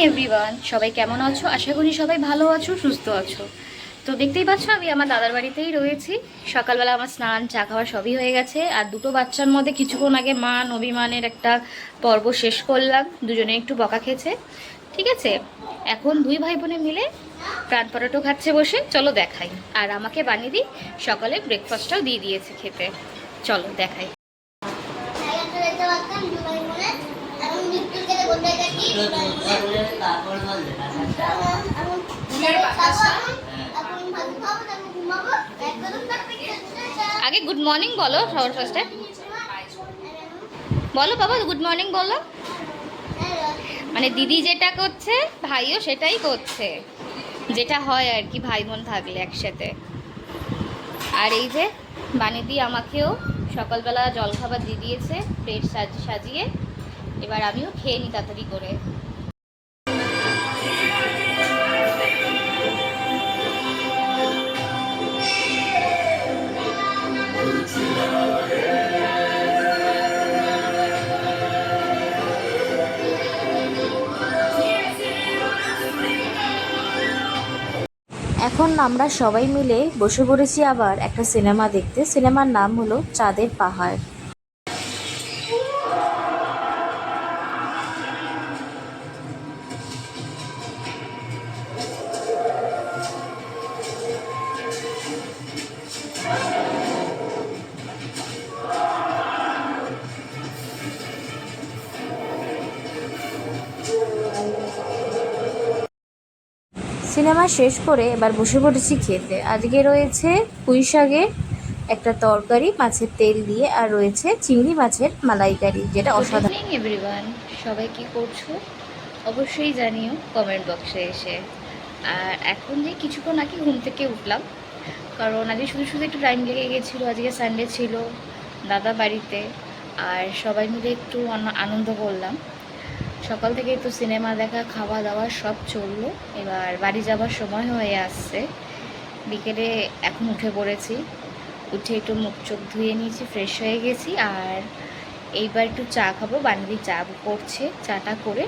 Everyone, সবাই কেমন আছো? আশা করি সবাই ভালো আছো, সুস্থ আছো। তো দেখতেই পাচ্ছ আমি আমার দাদার বাড়িতেই রয়েছি। সকালবেলা আমার স্নান চা খাওয়া সবই হয়ে গেছে। আর দুটো বাচ্চার মধ্যে কিছুক্ষণ আগে মান অভিমানের একটা পর্ব শেষ করলাম। দুজনে একটু বকা খেয়েছে, ঠিক আছে। এখন দুই ভাই বোনে মিলে প্রাণ পরোটা খাচ্ছে বসে। চলো দেখাই। আর আমাকে বানিয়ে দিই, সকালে ব্রেকফাস্টটাও দিয়ে দিয়েছে খেতে। চলো দেখাই। আগে গুড মর্নিং বলো সবার ফার্স্টে। বলো বাবা, গুড মর্নিং বলো। মানে দিদি যেটা করছে ভাইও সেটাই করছে, যেটা হয় আর কি ভাই বোন থাকলে একসাথে। আর এই যে বানিদি আমাকেও সকালবেলা জলখাবার দিয়ে দিয়েছে প্লেট সাজিয়ে। এবার আমিও খেয়ে নিই তাড়াতাড়ি করে। এখন আমরা সবাই মিলে বসে পড়েছি আবার একটা সিনেমা দেখতে। সিনেমার নাম হলো চাঁদের পাহাড়। সিনেমা শেষ করে এবার বসে পড়েছি খেতে। আজকে রয়েছে পুঁই শাকের একটা তরকারি মাছের তেল দিয়ে, আর রয়েছে চিংড়ি মাছের মালাইকারি, যেটা অসাধারণ। এভরিওয়ান, সবাই কি করছো অবশ্যই জানিও কমেন্ট বক্সে এসে। আর এখন যে কিছুক্ষণ আগে ঘুম থেকে উঠলাম, কারণ আজকে শুধু শুধু একটু টাইম লেগে গেছিলো। আজকে সানডে ছিল, দাদা বাড়িতে, আর সবাই মিলে একটু আনন্দ করলাম। সকাল থেকে তো সিনেমা দেখা খাওয়া দাওয়া সব চললো। এবার বাড়ি যাবার সময় হয়ে আসছে। বিকেলে এখন উঠে পড়েছি, উঠে একটু মুখ চোখ ধুয়ে নিয়েছি, ফ্রেশ হয়ে গেছি। আর এইবার একটু চা খাবো। বানিয়ে চা করছে, চাটা করে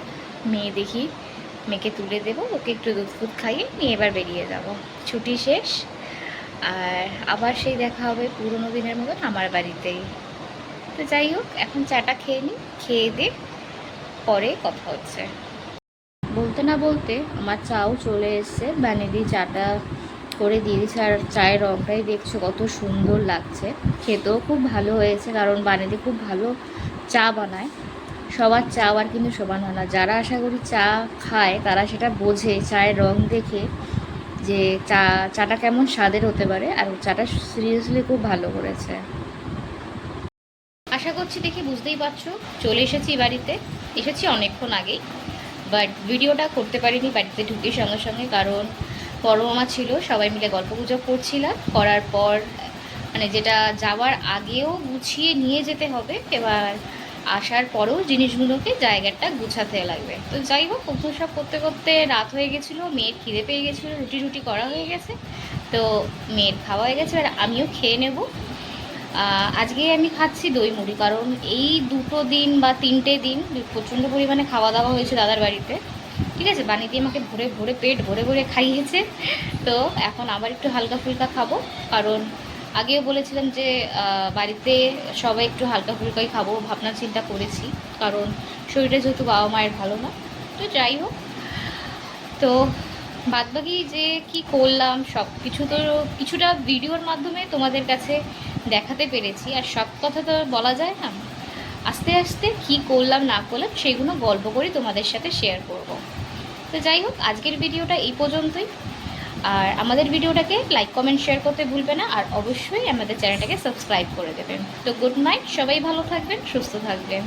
মেয়েকে তুলে দেবো, ওকে একটু দুধ ফুদ খাইয়ে নিয়ে এবার বেরিয়ে যাব। ছুটি শেষ, আর আবার সেই দেখা হবে পুরোনো দিনের মতন আমার বাড়িতেই। তো যাই হোক, এখন চাটা খেয়ে নিই, খেয়ে দিয়ে পরে কথা হচ্ছে। বলতে না বলতে আমার চাও চলে এসছে। বানিয়ে চাটা করে দিয়ে দিচ্ছে, আর চায়ের রঙটাই দেখছো কত সুন্দর লাগছে। খেতেও খুব ভালো হয়েছে, কারণ বানিয়ে খুব ভালো চা বানায়। সবার চা আর কিন্তু সমান হয় না। যারা আশা করি চা খায় তারা সেটা বোঝে চায়ের রং দেখে, যে চাটা কেমন স্বাদের হতে পারে। আর চাটা সিরিয়াসলি খুব ভালো করেছে। আশা করছি দেখে বুঝতেই পারছো চলে এসেছি বাড়িতে। এসেছি অনেকক্ষণ আগেই, বাট ভিডিওটা করতে পারিনি বাড়িতে ঢুকে সঙ্গে সঙ্গে, কারণ বড় মামা ছিল, সবাই মিলে গল্প গুজব করছিলাম। করার পর মানে যেটা যাওয়ার আগেও গুছিয়ে নিয়ে যেতে হবে, এবার আসার পরেও জিনিসগুলোকে জায়গাটা গুছাতে লাগবে। তো যাই হোক, ওগুলো সব করতে করতে রাত হয়ে গেছিলো। মেয়ের খিদে পেয়ে গেছিলো, রুটি করা হয়ে গেছে, তো মেয়ের খাওয়া হয়ে গেছে। আর আমিও খেয়ে নেব। আজকে আমি খাচ্ছি দই মুড়ি, কারণ এই 2 দিন বা 3টে দিন প্রচণ্ড পরিমাণে খাওয়া দাওয়া হয়েছে দাদার বাড়িতে, ঠিক আছে। বানিয়ে দিয়ে আমাকে পেট ভরে খাইয়েছে। তো এখন আবার একটু হালকা ফুলকা খাবো, কারণ আগেও বলেছিলাম যে বাড়িতে সবাই একটু হালকা ফুলকাই খাবো, ভাবনা চিন্তা করেছি, কারণ শরীরটা যেহেতু বাবা মায়ের ভালো না। তো যাই হোক, তো বাদবাকি যে কি করলাম সব কিছু তো কিছুটা ভিডিওর মাধ্যমে তোমাদের কাছে দেখাতে পেরেছি। আর সব কথা তো বলা যায় না, আস্তে আস্তে কি করলাম না করলাম সেগুলো গল্প করে তোমাদের সাথে শেয়ার করব। তো যাই হোক, আজকের ভিডিওটা এই পর্যন্তই। আর আমাদের ভিডিওটাকে লাইক কমেন্ট শেয়ার করতে ভুলবে না, আর অবশ্যই আমাদের চ্যানেলটাকে সাবস্ক্রাইব করে দেবেন। তো গুড নাইট, সবাই ভালো থাকবেন, সুস্থ থাকবেন।